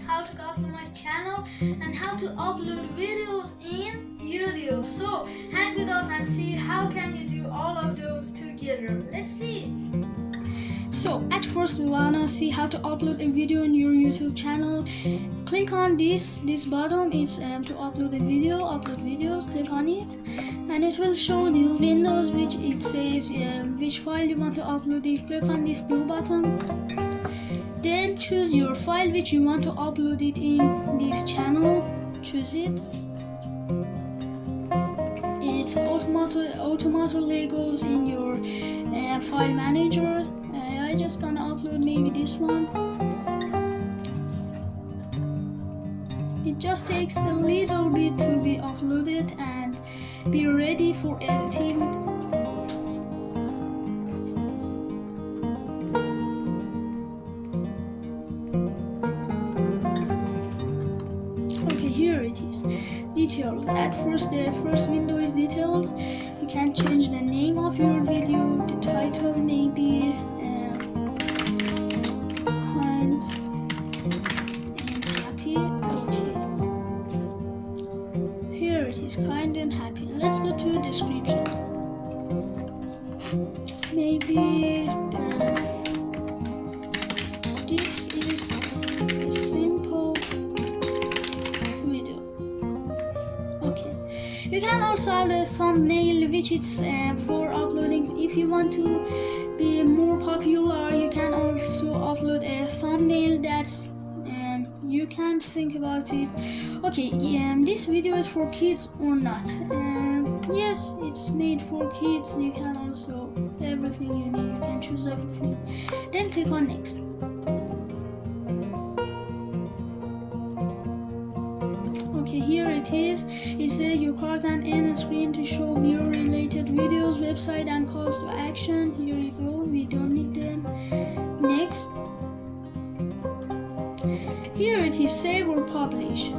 how to customize channel and how to upload videos in YouTube. So hang with us and see how can you do all of those together. Let's see. So at first we wanna see how to upload a video in your YouTube channel. Click on this button. It's to upload a video, upload videos. Click on it and it will show you windows which it says which file you want to upload it. Click on this blue button. Then choose your file which you want to upload it in this channel. Choose it. It automatically goes in your file manager. I just gonna upload maybe this one. It just takes a little bit to be uploaded and be ready for editing. Okay, here it is. Details. At first, the first window is details. You can change the name of your video, the title maybe. Kind and happy. Let's go to description. Maybe this is a simple video. Okay. You can also have a thumbnail which is for uploading. If you want to be more popular, you can also upload a thumbnail that's you can think about it. Okay, this video is for kids or not? Yes, it's made for kids. You can also everything you need. You can choose everything. Then click on next. Okay, here it is. It says your cards and end screen to show viewer related videos, website and calls to action. Here you go. We don't need them. Next. Here it is, save or publish.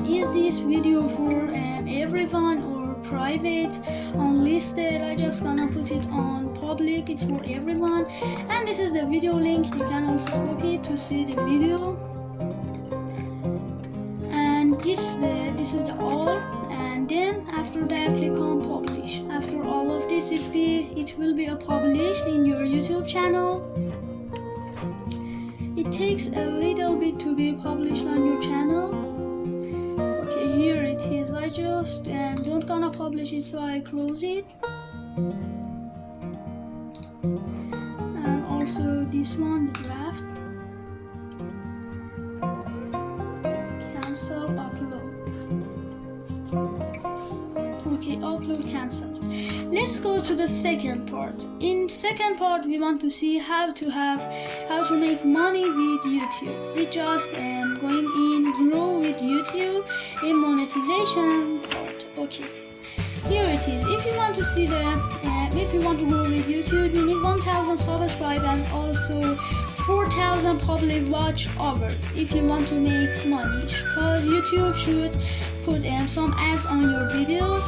Is this video for everyone or private, unlisted? I just gonna put it on public. It's for everyone. And this is the video link. You can also copy it to see the video. And this is the all. And then after that, click on publish. After all of this, it will be published in your YouTube channel. It takes a little bit to be published on your channel. Okay, here it is. I just don't gonna publish it, so I close it. And also this one, the draft. Cancel, upload. Okay, upload cancelled. Let's go to the second part. In second part, we want to see how to make money with YouTube. We just going in grow with YouTube in monetization part. Okay, here it is. If you want to see if you want to grow with YouTube, you need 1,000 subscribers and also 4,000 public watch hours if you want to make money, because YouTube should put some ads on your videos.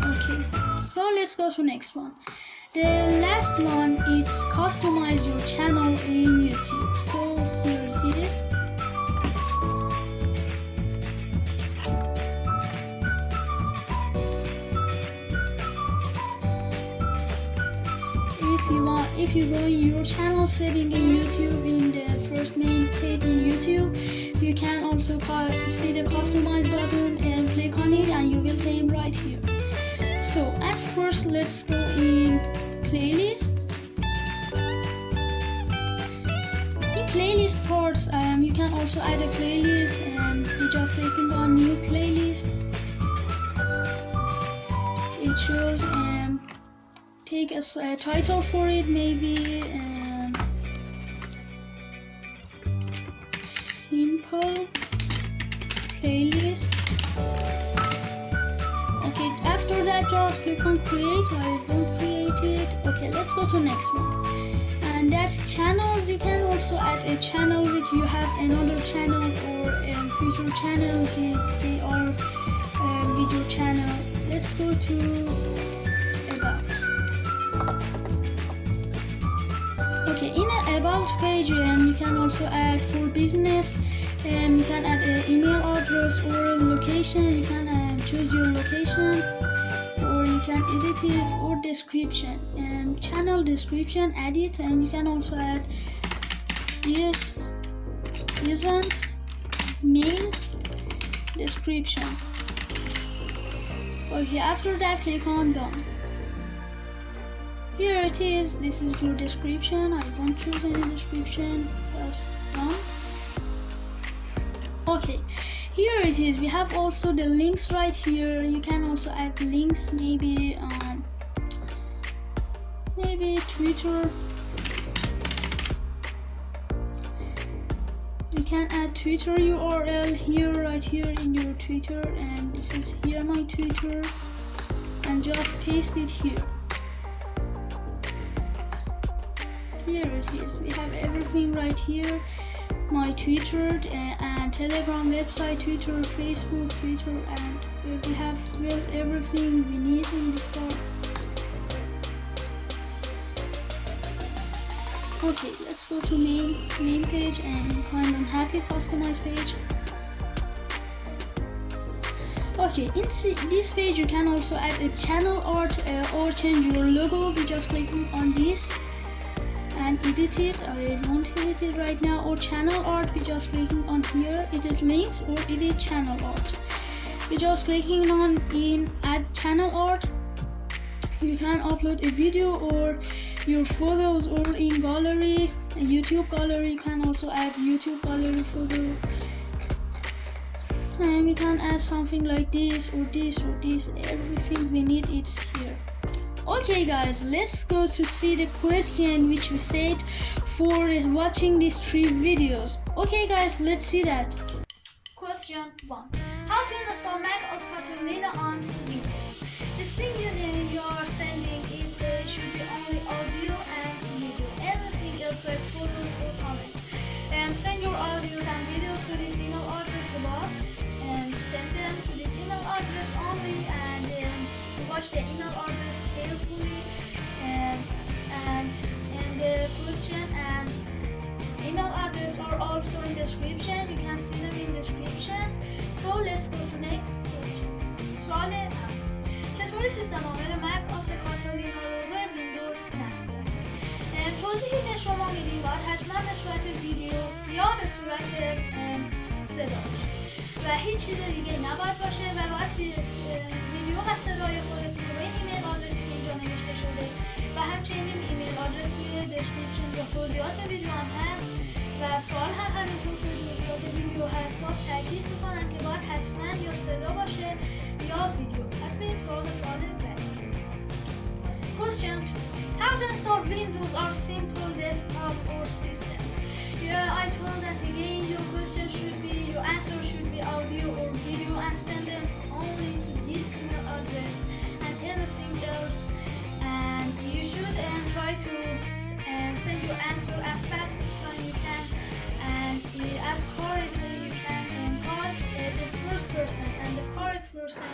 Okay, so let's go to next one. The last one is customize your channel in YouTube. So here you see this. If you go in your channel setting in YouTube, in the first main page in YouTube, you can also see the customize button and click on it and you will claim right here. So at first, let's go in playlist. In playlist parts, you can also add a playlist and you just click on new playlist. It shows take a title for it, maybe simple playlist. Okay, after that just click on create. I won't create it. Okay, let's go to next one. And that's channels. You can also add a channel if you have another channel or future channels. They are video channel. Let's go to about. Okay, in an about page you can also add for business You can add an email address or location. You can choose your location, or you can edit it, or description. Channel description, add it, and you can also add this isn't main description. Okay, after that click on done. Here it is. This is your description. I don't choose any description. Just done. Okay, here it is. We have also the links right here. You can also add links, maybe Twitter. You can add Twitter URL here, right here in your Twitter, and this is here my Twitter, and just paste it here. Here it is. We have everything right here. My Twitter and Telegram website, Twitter, Facebook, Twitter, and we have everything we need in this part. Okay, let's go to main page and kindanhappy customize page. Okay, in this page you can also add a channel art or change your logo. We just clicking on this and edit it. I won't edit it right now. Or channel art, we just clicking on here, edit links, or edit channel art. We just clicking on in add channel art. You can upload a video or your photos, or in gallery, YouTube gallery. You can also add YouTube gallery photos, and you can add something like this or this or this. Everything we need is here. Okay guys, let's go to see the question which we said for watching these 3 videos. Okay guys, let's see that. Question 1. How to install MacOs Catalina on Windows? This thing you are sending, it should be only audio and video. Everything else like photos or comments. Send your audios and videos to this email address above, and send them to this email address only, and watch the email address carefully, and the question and email address are also in description. You can see them in description. So let's go to next question. سوال اول: چطوری سیستم عامل مک آس کاتالینا رو روی ویندوز نصب کنیم؟ توضیحی که شما میدیم باید حتما به صورت ویدیو یا به صورت صدا باشه و هیچ چیز دیگه نباید باشه، و باید ویدیو و صدای خودتون رو به این ایمیل آدرس که اینجا نوشته شده و همچنین ایمیل آدرس توی دسکریپشن یا توضیحات ویدیو هم هست، و سوال هم همینطور توی توضیحات ویدیو هست. باز تاکید میکنم که باید حتما یا صدا باشه یا ویدیو. پس بریم سوال بعدی. Question 2. How to install Windows or simple desktop or system? Yeah, I told that again. Your question should be, your answer should be audio or video, and send them only to this email address and anything else. And you should try to send your answer as fast as you can, and as correctly you can. Pause the first person, and the correct person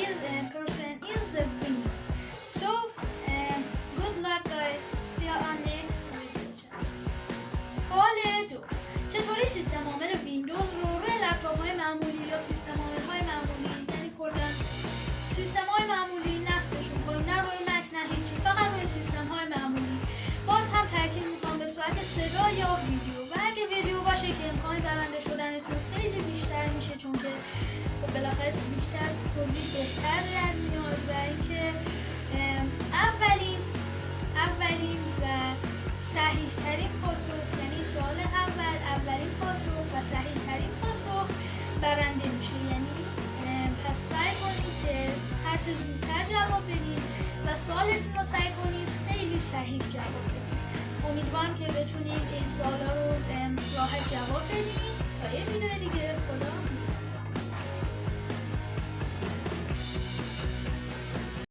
is the winner. So good luck guys. See you on next question. سوال 2. چطوری سیستم عامل ویندوز رو روی لپتاپ‌های معمولی یا سیستم عامل‌های معمولی، یعنی کلاً سیستم‌های معمولی نصبشون کنیم، نه روی مک نه هیچی، فقط روی سیستم‌های معمولی. باز هم تاکید می‌کنم به صورت صدا یا ویدیو، و اگه ویدیو باشه که امکان برنده شدنتون خیلی بیشتر میشه، چون که خب بالاخره بیشتر توضیح بهتر در میاد. و اینکه اولین و صحیح ترین پاسخ، یعنی سوال اولین پاسخ و صحیح ترین پاسخ برنده میشه. یعنی پس سعی کنید که هر چه زودتر جواب بدید و سوالتون رو سعی کنید خیلی صحیح جواب بدید. امیدوارم که بتونید این سوالا رو راحت جواب بدید. تا یه ویدیو دیگه، خدا